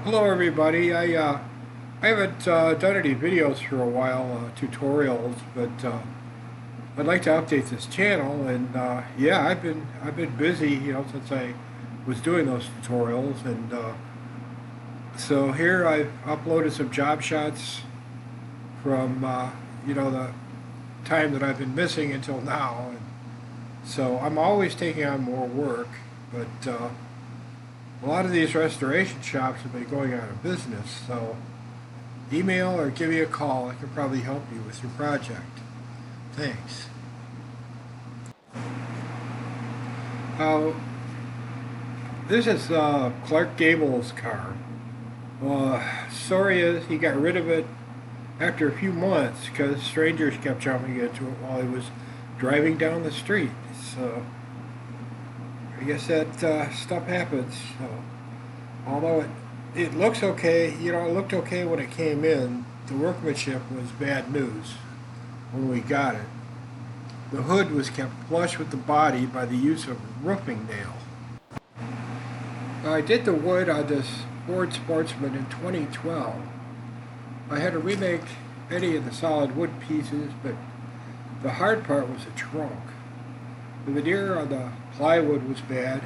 Hello everybody. I haven't done any videos for a while, tutorials, but I'd like to update this channel. And yeah, I've been busy, since I was doing those tutorials. And so here I've uploaded some job shots from the time that I've been missing until now. And so I'm always taking on more work, but a lot of these restoration shops have been going out of business. So email or give me a call. I can probably help you with your project. Thanks. Uh, this is Clark Gable's car. Story is he got rid of it after a few months because strangers kept jumping into it while he was driving down the street. So I guess that stuff happens. So, although it looks okay, it looked okay when it came in. The workmanship was bad news when we got it. The hood was kept flush with the body by the use of a roofing nail. I did the wood on this Ford Sportsman in 2012. I had to remake many of the solid wood pieces, but the hard part was the trunk. The veneer on the plywood was bad,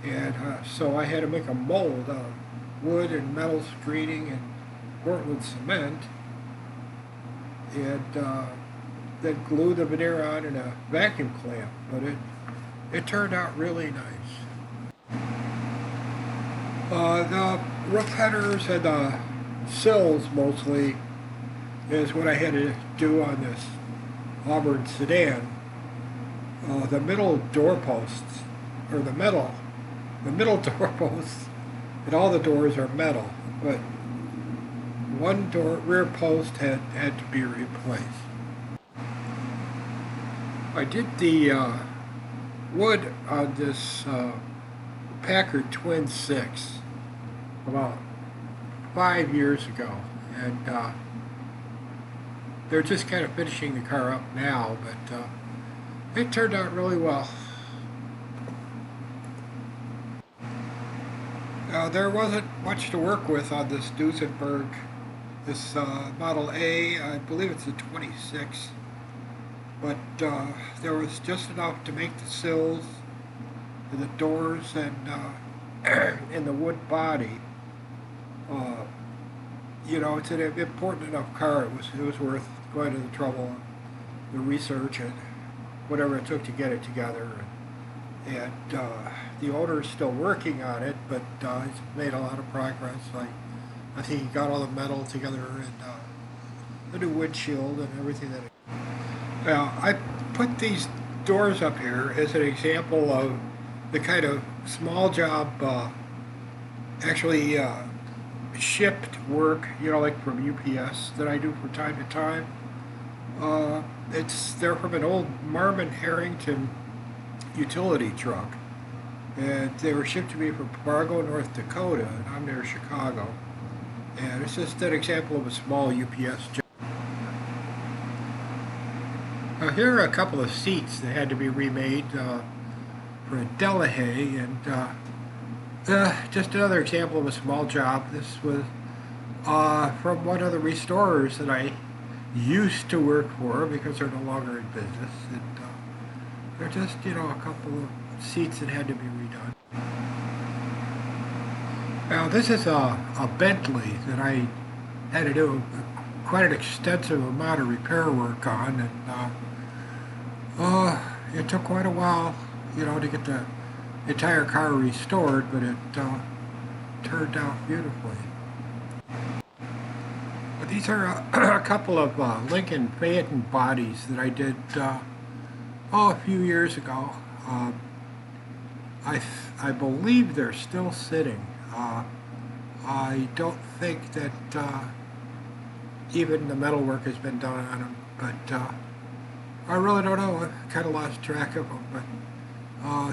and so I had to make a mold out of wood and metal screening and Portland cement, and then glue the veneer on in a vacuum clamp. But it turned out really nice. The roof headers and the sills mostly is what I had to do on this Auburn sedan. The middle doorposts, or the middle doorposts, and all the doors are metal, but one rear post had to be replaced. I did the wood on this Packard Twin 6 about 5 years ago, and they're just kind of finishing the car up now, but it turned out really well. There wasn't much to work with on this Duesenberg. This Model A, I believe it's a 26, but there was just enough to make the sills and the doors and in the wood body. It's an important enough car. It was worth going to the trouble, the research, and whatever it took to get it together. And the owner is still working on it, but he's made a lot of progress. I think he got all the metal together and the new windshield and everything that. Now I put these doors up here as an example of the kind of small job, actually shipped work, like from UPS that I do from time to time. They're from an old Marmon Harrington utility truck, and they were shipped to me from Fargo, North Dakota, and I'm near Chicago. And it's just an example of a small UPS job. Now here are a couple of seats that had to be remade for a Delahaye, and just another example of a small job. This was from one of the restorers that I used to work for because they're no longer in business. And they're just, a couple of seats that had to be redone. Now this is a Bentley that I had to do quite an extensive amount of repair work on, and it took quite a while, to get the entire car restored, but it turned out beautifully. But these are a couple of Lincoln Phaeton bodies that I did a few years ago. I believe they're still sitting. I don't think that even the metal work has been done on them, but I really don't know. I kind of lost track of them, but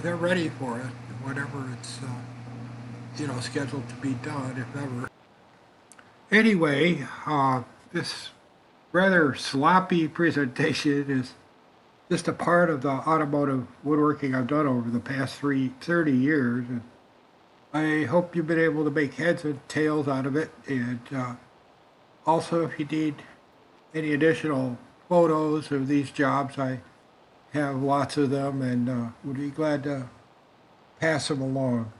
they're ready for it whenever it's scheduled to be done, if ever. Anyway, this rather sloppy presentation is just a part of the automotive woodworking I've done over the past 30 years. And I hope you've been able to make heads and tails out of it. And also, if you need any additional photos of these jobs, I have lots of them and would be glad to pass them along.